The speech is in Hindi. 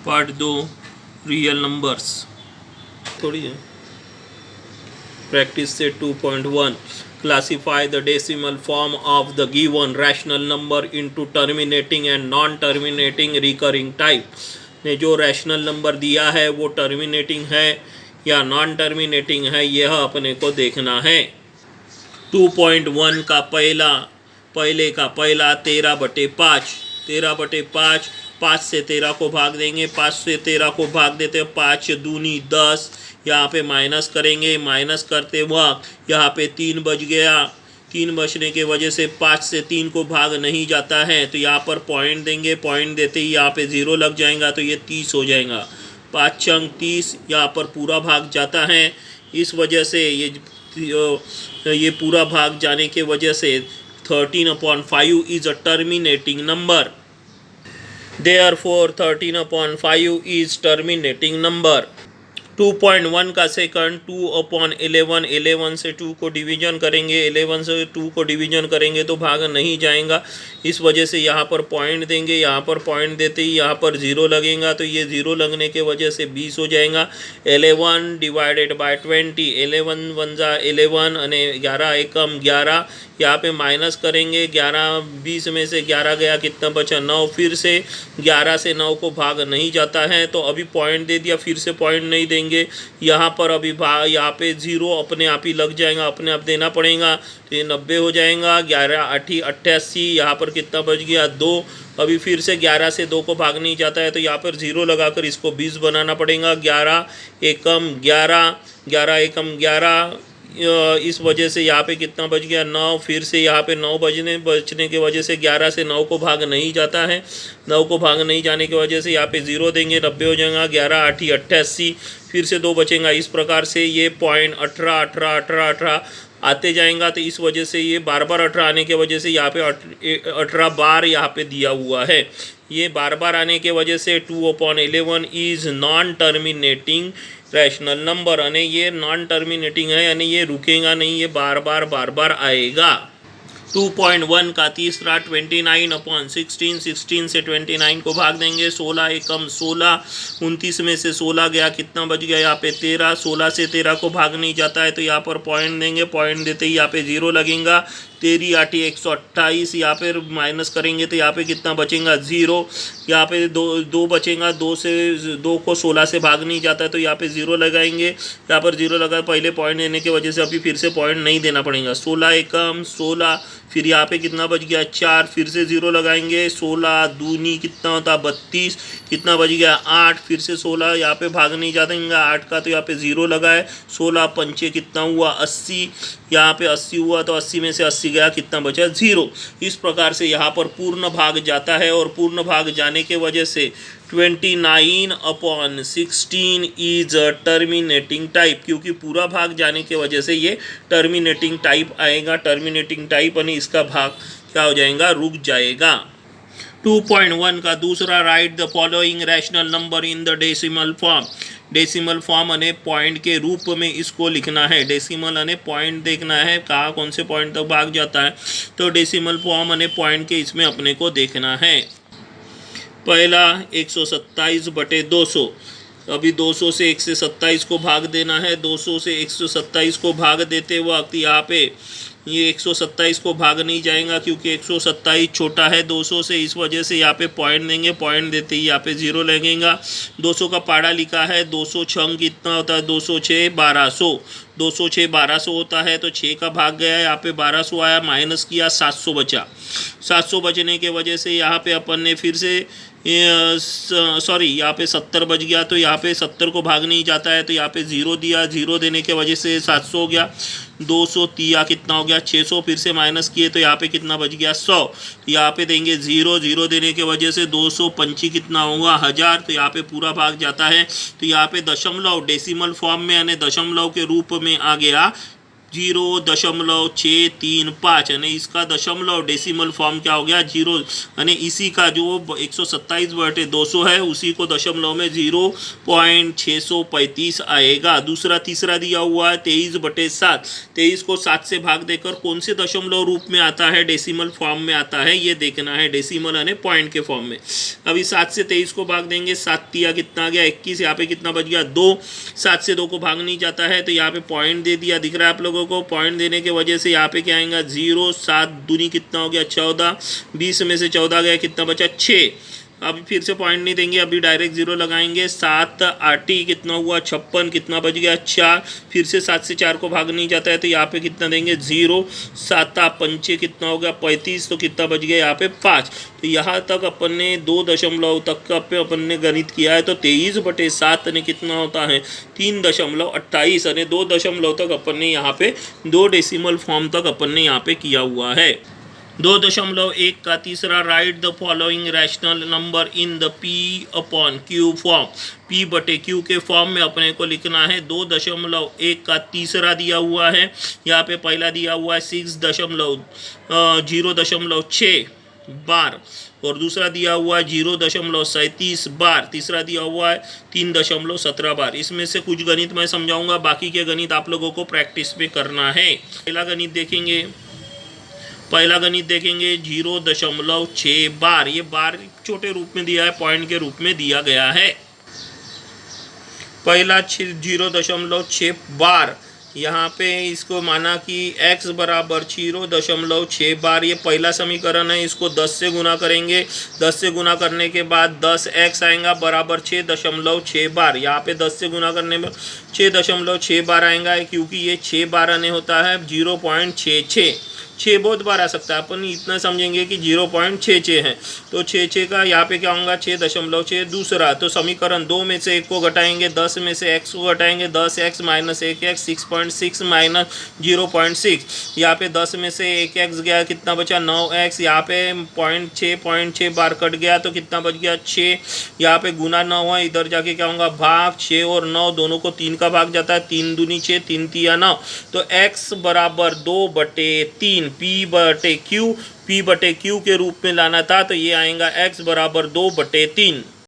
पार्ट 2 रियल नंबर्स थोड़ी है प्रैक्टिस से 2.1 classify the decimal form of the given rational number into terminating and non terminating recurring type ने जो रैशनल नंबर दिया है वो टर्मिनेटिंग है या नॉन टर्मिनेटिंग है, यह अपने को देखना है। 2.1 का पहला 13/5 13/5 5 से 13 को भाग देंगे, 5 से 13 को भाग देते हैं, 5 दूनी 10, यहाँ पे माइनस करेंगे, माइनस करते वक्त यहाँ पे 3 बच गया, 3 बचने के वजह से 5 से 3 को भाग नहीं जाता है, तो यहाँ पर पॉइंट देंगे, पॉइंट देते ही यहाँ पे 0 लग जाएगा तो ये 30 हो जाएगा। 5 चंग 30 यहाँ पर पूरा भाग जाता है, इस वजह से ये पूरा भाग जाने के वजह से 13/5 is a terminating number. Therefore 13/5 is terminating number। 2.1 का सेकंड 2/11 11 से 2 को डिवीजन करेंगे, 11 से 2 को डिवीजन करेंगे तो भाग नहीं जाएगा, इस वजह से यहाँ पर पॉइंट देंगे, यहाँ पर पॉइंट देते ही यहाँ पर 0 लगेगा तो ये 0 लगने के वजह से 20 हो जाएगा। 11 डिवाइडेड बाय 20 11 1 जा 11 और 11 एकम 11, यहाँ पे माइनस करेंगे, 11 20 में से 11 गया, कितना बचा 9, फिर से 11 से 9 को भाग नहीं जाता है तो अभी पॉइंट दे दिया, फिर से पॉइंट नहीं देंगे, यहाँ पर अभी यहाँ पे 0 अपने आप ही लग जाएगा, अपने आप देना पड़ेगा तो ये 90 हो जाएगा। 11 8 88, यहाँ पर कितना बच गया 2, अभी फिर से 11 से 2 को भाग नहीं जाता है तो यहाँ पर 0 लगाकर इसको 20 बनाना पड़ेगा। 11 एकम 11 11 एकम 11, इस वजह से यहाँ पे कितना बच गया 9, फिर से यहाँ पे 9 बचने के वजह से 11 से 9 को भाग नहीं जाता है, 9 को भाग नहीं जाने की वजह से यहाँ पे 0 देंगे, 90 हो जाएगा। 11 8 88, फिर से 2 बचेगा, इस प्रकार से ये पॉइंट 18 18 18 18 आते जाएगा तो इस वजह से ये बार बार 18 आने के वजह से यहाँ पे 18 बार यहाँ पे दिया हुआ है, ये बार बार आने के वजह से 2/11 is non terminating rational number, यानी ये नॉन टर्मिनेटिंग है, यानी ये रुकेगा नहीं, ये बार बार आएगा। 2.1 का तीसरा 29/16 16 से 29 को भाग देंगे, 16 एकम 16, 29 में से 16 गया, कितना बच गया यहाँ पे 13, 16 से 13 को भाग नहीं जाता है तो यहाँ पर पॉइंट देंगे, पॉइंट देते ही यहाँ पे 0 लगेगा। 13 8 128, यहाँ पे माइनस करेंगे तो यहाँ पे कितना बचेगा 0, यहाँ पे 2 बचेगा, 2 को 16 से भाग नहीं जाता है तो यहाँ पे 0 लगाएंगे, यहाँ पर 0 लगा, पहले पॉइंट देने की वजह से अभी फिर से पॉइंट नहीं देना पड़ेगा। 16 एकम 16, फिर यहाँ पे कितना बच गया 4, फिर से 0 लगाएंगे, 16 दूनी कितना होता 32, कितना बच गया 8, फिर से 16, यहाँ पे भाग नहीं जाता 8 का तो यहाँ पे 0 लगाए, 16 पंचे कितना हुआ 80, यहाँ पे 80 हुआ तो 80 में से 80 गया, कितना बचा 0। इस प्रकार से यहाँ पर पूर्ण भाग जाता है और पूर्ण भाग जाने के वजह से 29/16 इज अ टर्मिनेटिंग टाइप, क्योंकि पूरा भाग जाने के वजह से ये टर्मिनेटिंग टाइप आएगा, टर्मिनेटिंग टाइप यानी इसका भाग क्या हो जाएगा, रुक जाएगा। 2.1 का दूसरा, right the following rational number in the decimal form. Decimal form यानी पॉइंट के रूप में इसको लिखना है, डेसिमल यानी पॉइंट देखना है कहाँ कौन से पॉइंट तक भाग जाता है, तो डेसिमल फॉर्म यानी पॉइंट के इसमें अपने को देखना है। पहला 127/200, अभी 200 से 127 को भाग देना है, 200 से 127 को भाग देते वक्त यहाँ पे ये 127 को भाग नहीं जाएगा क्योंकि 127 छोटा है 200 से, इस वजह से यहाँ पे पॉइंट देंगे, पॉइंट देते ही यहाँ पे 0 लगेगा। 200 का पाड़ा लिखा है, 200 छंग कितना होता है 206 1200, 206 1200 होता है तो 6 का भाग गया, यहाँ पे 1200 आया, माइनस किया 700 बचा, 700 बचने के वजह से यहाँ पे अपन ने फिर से यहाँ पे 70 बच गया तो यहाँ पे 70 को भाग नहीं जाता है तो यहाँ पे 0 दिया, 0 देने के वजह से 700 हो गया, 200 दिया कितना हो गया 600, फिर से माइनस किए तो यहाँ पे कितना बच गया 100, तो यहाँ पे देंगे 0, 0 देने के वजह से 200 पंची कितना होगा 1000, तो यहाँ पे पूरा भाग जाता है। तो यहाँ पे दशमलव डेसिमल फॉर्म में यानी दशमलव के रूप में आ गया 0.635 यानी इसका दशमलव डेसिमल फॉर्म क्या हो गया 0, यानी इसी का जो 127/200 है उसी को दशमलव में 0.635 आएगा। दूसरा तीसरा दिया हुआ है 23/7, 23 को 7 से भाग देकर कौन से दशमलव रूप में आता है, डेसिमल फॉर्म में आता है, ये देखना है, डेसिमल यानी पॉइंट के फॉर्म में। अभी 7 से 23 को भाग देंगे, 7 तिया कितना आ गया 21, यहाँ पे कितना बच गया 2, 7 से 2 को भाग नहीं जाता है तो यहाँ पे पॉइंट दे दिया, दिख रहा है आप लोगों को। पॉइंट देने की वजह से यहाँ पे क्या आएगा 0, 7 दूनी कितना हो गया 14, 20 में से 14 गया कितना बचा 6। अभी फिर से पॉइंट नहीं देंगे, अभी डायरेक्ट 0 लगाएंगे। 7 8 कितना हुआ 56, कितना बच गया 4, फिर से 7 से 4 को भाग नहीं जाता है तो यहाँ पे कितना देंगे 0, 7 5 कितना हो गया 35, तो कितना बच गया यहाँ पे 5। तो यहाँ तक अपन ने 2 दशमलव तक का पे अपन ने गणित किया है। तो 23/7 ने कितना होता है 3.28, यानी 2 दशमलव तक अपन ने यहाँ पे 2 डेसिमल फॉर्म तक अपन ने यहाँ पे किया हुआ है। 2.1 का तीसरा, right the following rational number in the P/Q form. P/Q के फॉर्म में अपने को लिखना है। 2.1 का तीसरा दिया हुआ है, यहाँ पे पहला दिया हुआ है 0.6 बार और दूसरा दिया हुआ है 0.37 बार, तीसरा दिया हुआ है 3.17 बार। इसमें से कुछ गणित मैं समझाऊंगा, बाकी के गणित आप लोगों को प्रैक्टिस में करना है। पहला गणित देखेंगे 0.6 बार, ये बार छोटे रूप में दिया है, पॉइंट के रूप में दिया गया है। पहला 0.6 बार, यहाँ पे इसको माना कि x बराबर 0.6 बार, ये पहला समीकरण है। इसको 10 से गुना करेंगे, 10 से गुना करने के बाद 10x आएगा बराबर 6.6 बार। यहाँ पे 10 से गुना करने में 6.6 बार आएगा, क्योंकि ये 6 बार आने होता है 0.66, 6 बहुत बार आ सकता है। अपन इतना समझेंगे कि 0.66 है, तो 6 का यहाँ पे क्या होगा 6.6। दूसरा, तो समीकरण 2 में से 1 को घटाएंगे, 10 में से x को घटाएंगे, 10x माइनस 1x 6.6 माइनस 0.6। यहाँ पे 10 में से 1x गया, कितना बचा 9x। यहाँ पे 0.6 बार कट गया तो कितना बच गया 6। यहाँ पे गुना 9 है, इधर जाके क्या होगा भाग। 6 और 9 दोनों को 3 का भाग जाता है, 3 दूनी 6, 3 तिया 9, तो x बराबर 2/3। P/Q के रूप में लाना था तो ये आएगा x बराबर 2/3।